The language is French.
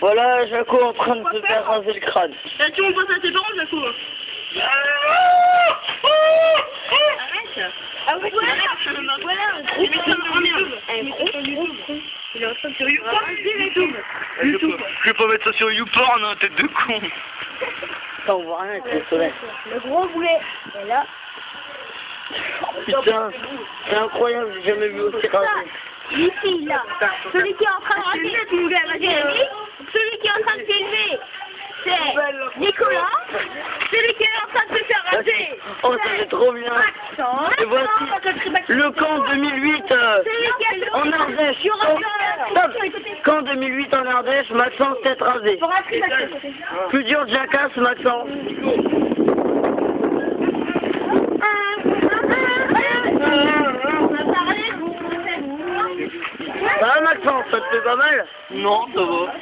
Voilà, Jaco en train de se faire raser le crâne. Là, tu m'en passes à tes parents, Jaco. Arrête. Ah oui, voilà, il met ça en merde. Il est en train de sur YouTube. Je vais pas mettre ça sur YouPorn, hein, tête de con. Ça, on voit rien avec le soleil. Le gros boulet. Et là. Putain, c'est incroyable, j'ai jamais vu aussi rasé. Ici, là. Celui qui est en train de raser. Celui qui est en train de filmer, c'est Nicolas. Celui qui est en train de se faire raser. Oh, ça c'est trop bien. Et voici le camp 2008 en Ardèche. Stop. Camp 2008 en Ardèche, Maxence tête rasée. Plus dur de jacasse, Maxence. Ça va, Maxence, ça te fait pas mal? Non, ça va.